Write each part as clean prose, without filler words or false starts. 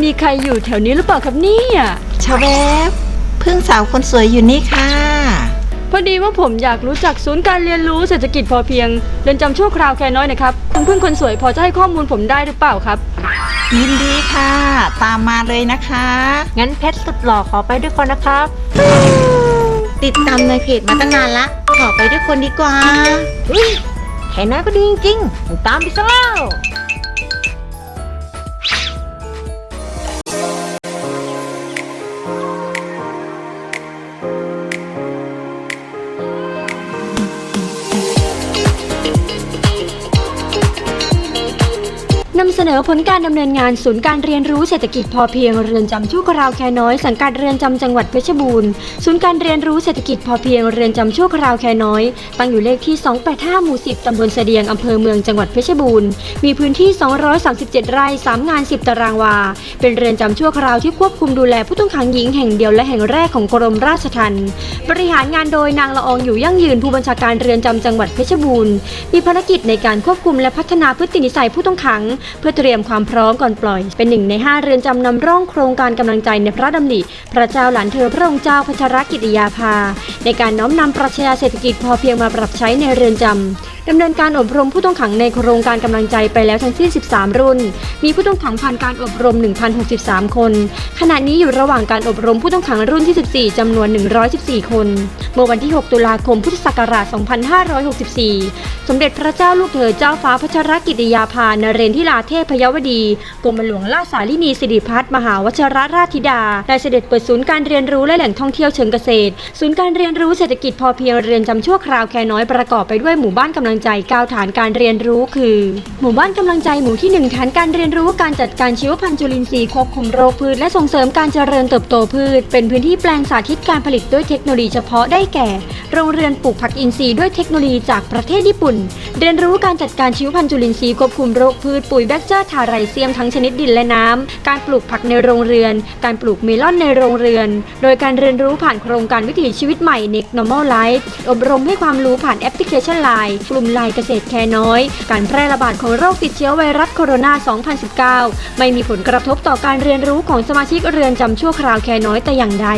มีใครอยู่แถวนี้หรือเปล่าครับเนี่ยชาแวบพึ่งสาวคนสวยอยู่นี่ค่ะพอดีว่าผมอยากรู้จักศูนย์การเรียนรู้เศรษฐกิจพอเพียงเรือนจำชั่วคราวแคน้อยนะครับคุณพึ่งคนสวยพอจะให้ข้อมูลผมได้หรือเปล่าครับยินดีค่ะตามมาเลยนะคะงั้นเพชรสุดหล่อขอไปด้วยคนนะครับติดตามในเพจมาตั้งนานละขอไปด้วยคนดีกว่าแค่นั้นก็ดีจริงๆตามไปซะแล้วนำเสนอผลการดำเนินงานศูนย์การเรียนรู้เศรษฐกิจพอเพียงเรือนจำชั่วคราวแคน้อยสังกัดเรือนจำจังหวัดเพชรบูรณ์ศูนย์การเรียนรู้เศรษฐกิจพอเพียงเรือนจำชั่วคราวแคน้อยตั้งอยู่เลขที่285หมู่10ตำบลเสดียงอำเภอเมืองจังหวัดเพชรบูรณ์มีพื้นที่237ไร่3งาน10ตารางวาเป็นเรือนจำชั่วคราวที่ควบคุมดูแลผู้ต้องขังหญิงแห่งเดียวและแห่งแรกของกรมราชทัณฑ์บริหารงานโดยนางละอองอยู่ยั่งยืนผู้บัญชาการเรือนจำจังหวัดเพชรบูรณ์มีภารกิจในการควบคุมและพัฒนาพฤตินิสัยผู้ต้องขังเพื่อเตรียมความพร้อมก่อนปล่อยเป็นหนึ่งใน5เรือนจำนำร่องโครงการกำลังใจในพระดำริพระเจ้าหลานเธอพระองค์เจ้าพัชรกิติยาภาในการน้อมนำปรัชญาเศรษฐกิจพอเพียงมาปรับใช้ในเรือนจำดำเนินการอบรมผู้ต้องขังในโครงการกำลังใจไปแล้วทั้งสิ้น13รุ่นมีผู้ต้องขังผ่านการอบรม 1,063 คนขณะนี้อยู่ระหว่างการอบรมผู้ต้องขังรุ่นที่14จำนวน114คนเมื่อวันที่6ตุลาคมพุทธศักราช2564สมเด็จพระเจ้าลูกเธอเจ้าฟ้าพัชรกิติยาภานเรนทิราเทพยวดีกรมหลวงราชสาลินีสิริพัฒน์มหาวชิรราชธิดาได้เสด็จเปิดศูนย์การเรียนรู้และแหล่งท่องเที่ยวเชิงเกษตรศูนย์การเรียนรู้เศรษฐกิจพอเพียงเรือนจำชั่วคราวแคน้อยประกอบไปด้วยหมู่บ้านกำลังใจ9ฐานการเรียนรู้คือหมู่บ้านกำลังใจหมู่ที่1ฐานการเรียนรู้การจัดการชีวพันธุ์จุลินทรีย์ควบคุมโรคพืชและส่งเสริมการเจริญเติบโตพืชเป็นพื้นที่แปลงสาธิตการผลิตด้วยเทคโนโลยีเฉพาะได้แก่โรงเรือนปลูกผักอินทรีย์ด้วยเทคโนโลยีจากประเทศญี่ปุ่นเรียนรู้การจัดการชีวพันธุ์จุลินทรีย์ควบคุมโรคพืชปุ๋ยแบคเจอร์ทาไรเซียมทั้งชนิดดินและน้ำการปลูกผักในโรงเรือนการปลูกเมลอนในโรงเรือนโดยการเรียนรู้ผ่านโครงการวิถีชีวิตใหม่ Next Normal Life อบรมให้ความรู้ผ่านแอปพลิเคชัน LINE กลุ่ม LINE เกษตรแคน้อยการแพร่ระบาดของโรคติดเชื้อไวรัสโคโรนา 2019 ไม่มีผลกระทบต่อการเรียนรู้ของสมาชิกเรือนจำชั่วคราวแคน้อยแต่อย่างใด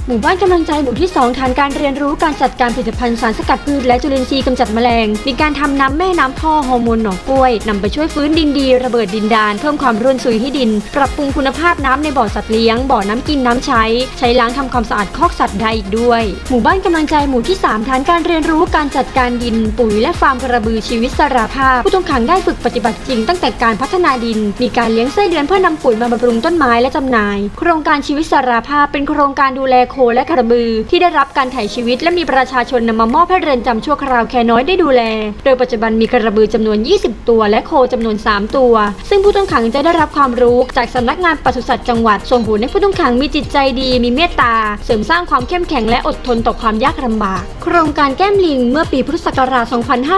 หมู่บ้านกำลังใจหมู่ที่2ฐานการเรียนรู้การจัดการผลิตภัณฑ์สารสกัดพืชและจุลินทรีย์กำจัดแมลงมีการทำน้ำแม่น้ำพ่อฮอร์โมนหน่อกล้วยนำไปช่วยฟื้นดินดีระเบิดดินดานเพิ่มความร่วนซุยให้ดินปรับปรุงคุณภาพน้ำในบ่อสัตว์เลี้ยงบ่อน้ำกินน้ำใช้ล้างทำความสะอาดคอกสัตว์ได้อีกด้วยหมู่บ้านกำลังใจหมู่ที่3ฐานการเรียนรู้การจัดการดินปุ๋ยและฟาร์มกระบือชีวิตสราภาพผู้ต้องขังได้ฝึกปฏิบัติจริงตั้งแต่การพัฒนาดินมีการเลี้ยงไส้เดือนเพื่อนำปุ๋ยมาบำรุงต้นไม้และจำหน่ายโครงการชีวิตสราภาพเป็นโครงการดูแลโคและกระบือที่ได้รับการถ่ายชีวิตและมีประชาชนนำมามอบให้เรือนจำชั่วคราวแคน้อยได้ดูแลโดยปัจจุบันมีกระบือจำนวน20ตัวและโคจำนวน3ตัวซึ่งผู้ต้องขังจะได้รับความรู้จากสำนักงานปศุสัตว์จังหวัดส่งผลให้ผู้ต้องขังมีจิตใจดีมีเมตตาเสริมสร้างความเข้มแข็งและอดทนต่อความยากลำบากโครงการแก้มลิงเมื่อปีพุทธศักราช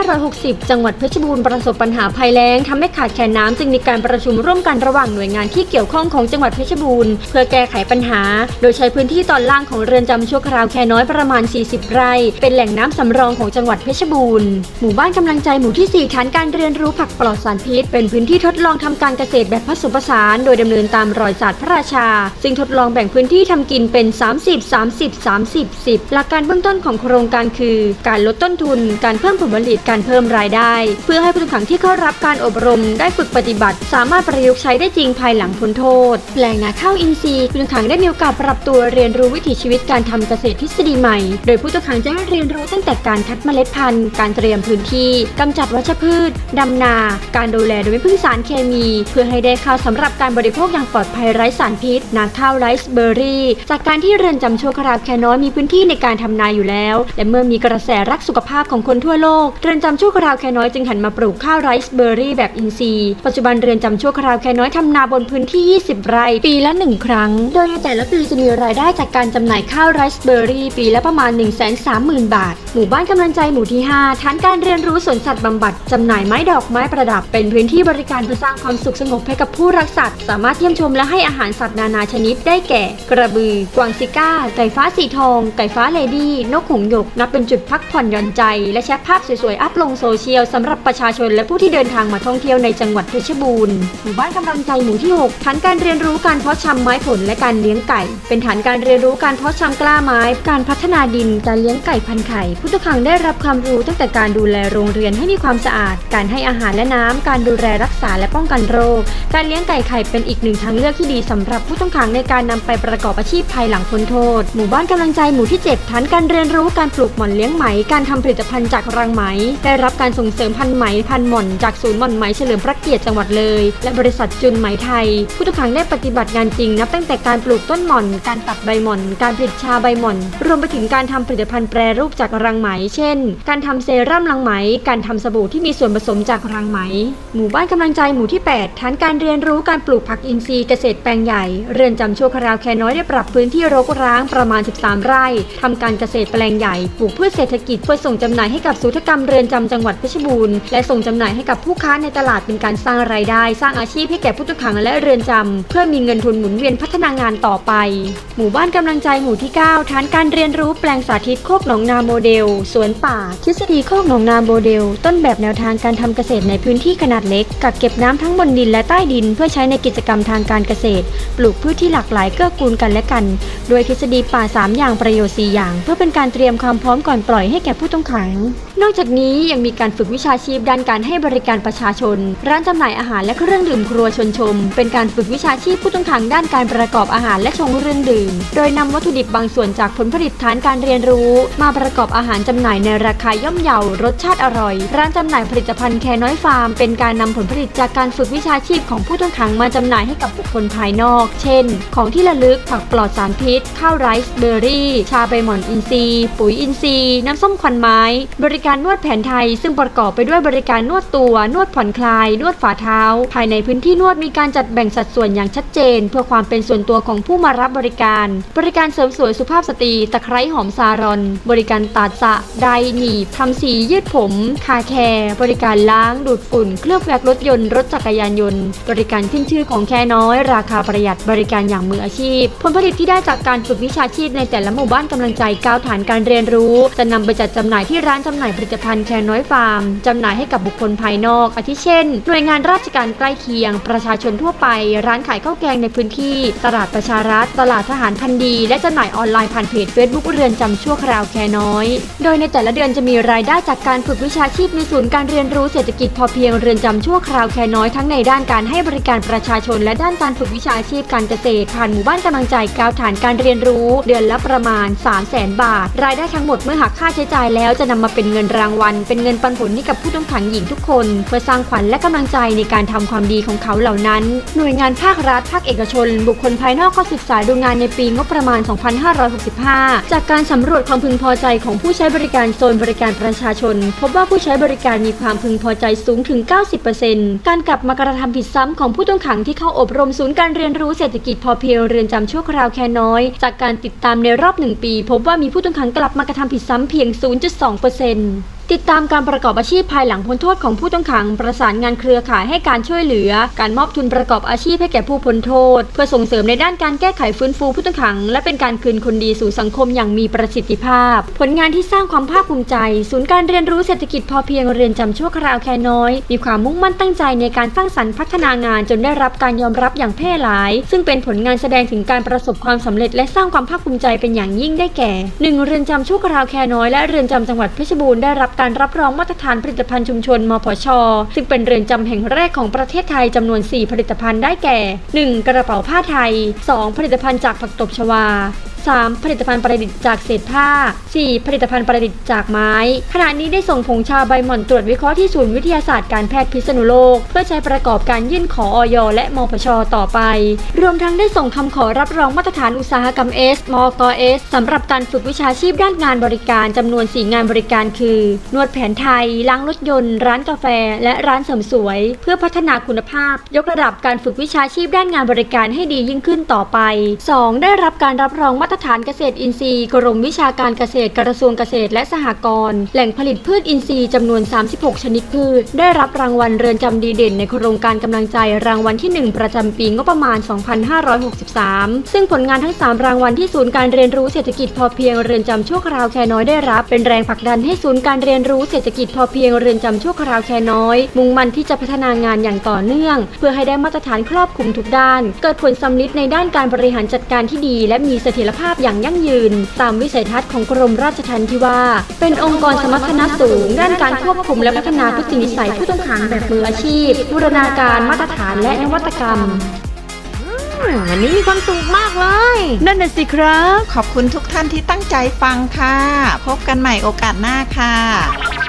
2560จังหวัดเพชรบูรณ์ประสบปัญหาภัยแล้งทำให้ขาดแคลนน้ำจึงมีการประชุมร่วมกันระหว่างหน่วยงานที่เกี่ยวข้องของจังหวัดเพชรบูรณ์เพื่อแก้ไขปัญหาโดยใช้พื้นที่ตอนล่างของเรือนจำชั่วคราวแคน้อยประมาณ40ไร่เป็นแหล่งน้ำสำรองของจังหวัดเพชรบูรณ์หมู่บ้านกำลังใจหมู่ที่4ฐานการเรียนรู้ผักปลอดสารพิษเป็นพื้นที่ทดลองทำการเกษตรแบบผสมผสานโดยดำเนินตามรอยศาสตร์พระราชาซึ่งทดลองแบ่งพื้นที่ทำกินเป็น30 หลักการเบื้องต้นของโครงการคือการลดต้นทุนการเพิ่มผลผลิตการเพิ่มรายได้เพื่อให้ผู้ต้องขังที่เข้ารับการอบรมได้ฝึกปฏิบัติสามารถประยุกต์ใช้ได้จริงภายหลังพ้นโทษแหล่งนาข้าวอินทรีย์ผู้ต้องขังได้มีโอกาสปรับตัวเรียนรู้วิถีชีวิตการทำเกษตรทฤษฎีใหม่โดยผู้ต้องขังจะได้เรียนรู้ตั้งแต่การคัดเมล็ดพันธุ์การเตรียมพื้นที่กำจัดวัชพืชดำนาการดูแลโดยไม่พึ่งสารเคมีเพื่อให้ได้ข้าวสำหรับการบริโภคอย่างปลอดภัยไร้สารพิษนาข้าวไรซ์เบอร์รี่จากการที่เรือนจำชั่วคราวแคน้อยมีพื้นที่ในการทำนาอยู่แล้วและเมื่อมีกระแสรักสุขภาพของคนทั่วโลกเรือนจำชั่วคราวแคน้อยจึงหันมาปลูกข้าวไรซ์เบอร์รี่แบบอินทรีย์ปัจจุบันเรือนจำชั่วคราวแคน้อยทำนาบนพื้นที่20ไร่ปีละ1ครั้งโดยในแต่ละปีจะมีรายได้จากการจำ ำหน่ายข้าวไรซ์เบอร์รี่ปีละประมาณ 130,000 บาทหมู่บ้านกำลังใจหมู่ที่ 5 ฐานการเรียนรู้สวนสัตว์บำบัดจำหน่ายไม้ดอกไม้ประดับเป็นพื้นที่บริการเพื่อสร้างความสุขสงบให้กับผู้รักสัตว์สามารถเยี่ยมชมและให้อาหารสัตว์นานาชนิดได้แก่กระบือกวางซิก้าไก่ฟ้าสีทองไก่ฟ้าเลดี้นกหงส์หยกนับเป็นจุดพักผ่อนหย่อนใจและแชร์ภาพสวยๆอัพลงโซเชียลสำหรับประชาชนและผู้ที่เดินทางมาท่องเที่ยวในจังหวัดเพชรบูรณ์หมู่บ้านกำลังใจหมู่ที่ 6 ฐานการเรียนรู้การเพาะชำไม้ผลและการเลี้ยงไก่เป็นฐานการเรียนรู้การเพาะชำกล้าไม้การพัฒนาดินการเลี้ยงไก่พันไข่ผู้ต้องขังได้รับความรู้ตั้งแต่การดูแลโรงเรียนให้มีความสะอาดการให้อาหารและน้ำการดูแลรักษาและป้องกันโรคการเลี้ยงไก่ไข่เป็นอีกหนึ่งทางเลือกที่ดีสำหรับผู้ต้องขังในการนำไปประกอบอาชีพภายหลังพ้นโทษหมู่บ้านกำลังใจหมู่ที่ 7 ฐานการเรียนรู้การปลูกหม่อนเลี้ยงไหมการทำผลิตภัณฑ์จากรังไหมได้รับการส่งเสริมพันธุ์ไหมพันธุ์หม่อนจากศูนย์หม่อนไหมเฉลิมพระเกียรติจังหวัดเลยและบริษัทจุนไหมไทยผู้ต้องขังได้ปฏิบัติงานจริงนับตั้งแต่การปลูกต้นหม่อนการตัดใบหม่อนการผลิตชาใบหม่อนรวมไปถึงการทำผลิตภัณฑ์แปรรูปจากรังไหมเช่นการทำเซรั่มรังไหมการทำสบู่ที่มีส่วนผสมจากรังไหมหมู่บ้านกำลังใจหมู่ที่ 8 ฐานการเรียนรู้การปลูกผักอินทรีย์เกษตรแปลงใหญ่เรือนจำชั่วคราวแคน้อยได้ปรับพื้นที่รกร้างประมาณ13 ไร่ทำการเกษตรแปลงใหญ่ปลูกพืชเศรษฐกิจเพื่อส่งจำหน่ายให้กับศูนย์กรรมเรือนจำจังหวัดเพชรบูรณ์และส่งจำหน่ายให้กับผู้ค้าในตลาดเป็นการสร้างรายได้สร้างอาชีพให้แก่ผู้ต้องขังและเรือนจำเพื่อมีเงินทุนหมุนเวียนพัฒนางานต่อไปหมู่บ้านกำลังใจหมู่ที่ 9 ฐานการเรียนรู้แปลงสาธิตโคกหนองนาโมเดลสวนป่าทฤษฎีโคกหนองนาโมเดลต้นแบบแนวทางการทำเกษตรในพื้นที่ขนาดเล็กกักเก็บน้ำทั้งบนดินและใต้ดินเพื่อใช้ในกิจกรรมทางการเกษตรปลูกพืชที่หลากหลายเกื้อกูลกันและกันโดยทฤษฎีป่า3อย่างประโยชน์4อย่างเพื่อเป็นการเตรียมความพร้อมก่อนปล่อยให้แก่ผู้ต้องขังนอกจากนี้ยังมีการฝึกวิชาชีพด้านการให้บริการประชาชนร้านจำหน่ายอาหารและเครื่องดื่มครัวชวนชมเป็นการฝึกวิชาชีพผู้ต้องขังด้านการประกอบอาหารและชงเครื่องดื่มโดยนำวัตถุดิบบางส่วนจากผลผลิตฐานการเรียนรู้มาประกอบอาหารจำหน่ายในราคาย่อมเยารสชาติอร่อยร้านจำหน่ายผลิตภัณฑ์แคน้อยฟาร์มเป็นการนำผลผลิตจากการฝึกวิชาชีพของผู้ต้องขังมาจำหน่ายให้กับบุคคลภายนอกเช่นของที่ระลึกผักปลอดสารพิษข้าวไรซ์เบอร์รี่ชาใบหม่อนอินทรีย์ปุ๋ยอินทรีย์น้ำส้มควันไม้บริการนวดแผนไทยซึ่งประกอบไปด้วยบริการนวดตัวนวดผ่อนคลายนวดฝ่าเท้าภายในพื้นที่นวดมีการจัดแบ่งสัดส่วนอย่างชัดเจนเพื่อความเป็นส่วนตัวของผู้มารับบริการเสริมสวยสุภาพสตรีตะไคร้หอมซารอนบริการตัดสระไดร์หนีบทำสียืดผมคาแคร์บริการล้างดูดฝุ่นเคลือบแว็กรถยนต์รถจักรยานยนต์บริการขึ้นชื่อของแค่น้อยราคาประหยัดบริการอย่างมืออาชีพผลผลิตที่ได้จากการฝึกวิชาชีพในแต่ละหมู่บ้านกำลังใจ9ฐานการเรียนรู้จะนำไปจัดจำหน่ายที่ร้านจำหน่ายผลิตภัณฑ์แค่น้อยฟาร์มจำหน่ายให้กับบุคคลภายนอกอาทิเช่นหน่วยงานราชการใกล้เคียงประชาชนทั่วไปร้านขายข้าวแกงในพื้นที่ตลาดประชารัฐตลาดทหารพันดีและจำหน่ายออนไลน์ผ่านเพจ Facebook เรือนจำชั่วคราวแค่น้อยโดยในแต่ละเดือนจะมีรายได้จากการฝึกวิชาชีพในศูนย์การเรียนรู้เศรษฐกิจพอเพียงเรือนจำชั่วคราวแค่น้อยทั้งในด้านการให้บริการประชาชนและด้านการฝึกวิชาชีพการเกษตรผ่านหมู่บ้านกำลังใจ9ฐานการเรียนรู้เดือนละประมาณ 300,000 บาทรายได้ทั้งหมดเมื่อหักค่าใช้จ่ายแล้วจะนำมาเป็นเงินรางวัลเป็นเงินปันผลให้กับผู้ต้องขังหญิงทุกคนเพื่อสร้างขวัญและกำลังใจในการทำความดีของเขาเหล่านั้นหน่วยงานภาครัฐภาคเอกชนบุคคลภายนอกเข้าศึกษาดูงานในปีงบประมาณ 2565 จากการสำรวจความพึงพอใจของผู้ใช้บริการโซนบริการประชาชนพบว่าผู้ใช้บริการมีความพึงพอใจสูงถึง 90% การกลับมากระทำผิดซ้ำของผู้ต้องขังที่เข้าอบรมศูนย์การเรียนรู้เศรษฐกิจพอเพียงเรือนจำชั่วคราวแค่น้อยจากการติดตามในรอบ1 ปีพบว่ามีผู้ต้องขังกลับมากระทำผิดซ้ำเพียง 0.2%ติดตามการประกอบอาชีพภายหลังพ้นโทษของผู้ต้องขังประสานงานเครือข่ายให้การช่วยเหลือการมอบทุนประกอบอาชีพให้แก่ผู้พ้นโทษเพื่อส่งเสริมในด้านการแก้ไขฟื้นฟูผู้ต้องขังและเป็นการคืนคนดีสู่สังคมอย่างมีประสิทธิภาพผลงานที่สร้างความภาคภูมิใจศูนย์การเรียนรู้เศรษฐกิจพอเพียงเรือนจำชั่วคราวแค่น้อยมีความมุ่งมั่นตั้งใจในการสร้างสรรค์พัฒนางานจนได้รับการยอมรับอย่างแพร่หลายซึ่งเป็นผลงานแสดงถึงการประสบความสำเร็จและสร้างความภาคภูมิใจเป็นอย่างยิ่งได้แก่1เรือนจำชั่วคราวแค่น้อยและเรือนจำจังหวัดเพชรบูรณ์ได้รับการรับรองมาตรฐานผลิตภัณฑ์ชุมชนมผช.ซึ่งเป็นเรือนจำแห่งแรกของประเทศไทยจำนวน4ผลิตภัณฑ์ได้แก่ 1. กระเป๋าผ้าไทย 2. ผลิตภัณฑ์จากผักตบชวา 3. ผลิตภัณฑ์ประดิษฐ์จากเศษผ้า 4. ผลิตภัณฑ์ประดิษฐ์จากไม้ขณะนี้ได้ส่งผงชาใบหม่อนตรวจวิเคราะห์ที่ศูนย์วิทยาศาสตร์การแพทย์พิษณุโลกเพื่อใช้ประกอบการยื่นขออย.และมผช.ต่อไปรวมทั้งได้ส่งคำขอรับรองมาตรฐานอุตสาหกรรม S มกS สำหรับการฝึกวิชาชีพด้านงานบริการจำนวน4งานบริการคือนวดแผนไทยล้างรถยนต์ร้านกาแฟและร้านเสริมสวยเพื่อพัฒนาคุณภาพยกระดับการฝึกวิชาชีพด้านงานบริการให้ดียิ่งขึ้นต่อไป 2. ได้รับการรับรองมาตร ตรฐานเกษตรอินทรีย์กรมวิชาการเกษตรกระทรวงเกษตรและสหกรณ์แหล่งผลิตพืชอินทรีย์จำนวน36ชนิดพืชได้รับรางวัลเรือนจำดีเด่นในโครงการกำลังใจรางวัลที่1ประจำปีงบประมาณ2563ซึ่งผลงานทั้ง3รางวัลที่ศูนย์การเรียนรู้เศรษฐกิจพอเพียงเรือนจำชั่วคราวแคน้อยได้รับเป็นแรงผลักดันให้ศูนย์การเรียนรู้เศรษฐกิจพอเพียงเรือนจำชั่วคราวแคน้อยมุ่งมั่นที่จะพัฒนางานอย่างต่อเนื่องเพื่อให้ได้มาตรฐานครอบคลุมทุกด้านเกิดผลสำลิดในด้านการบริหารจัดการที่ดีและมีเสถียรภาพอย่างยั่งยืนตามวิสัยทัศน์ของกรมราชทัณฑ์ที่ว่าเป็นองค์กรสมรรถนะสูงด้านการควบคุมและพัฒนาพฤตินิสัยผู้ต้องขังแบบมืออาชีพบูรณาการมาตรฐานและนวัตกรรม วันนี้มีความสุขมากเลย นั่นน่ะสิครับ ขอบคุณทุกท่านที่ตั้งใจฟังค่ะ พบกันใหม่โอกาสหน้าค่ะ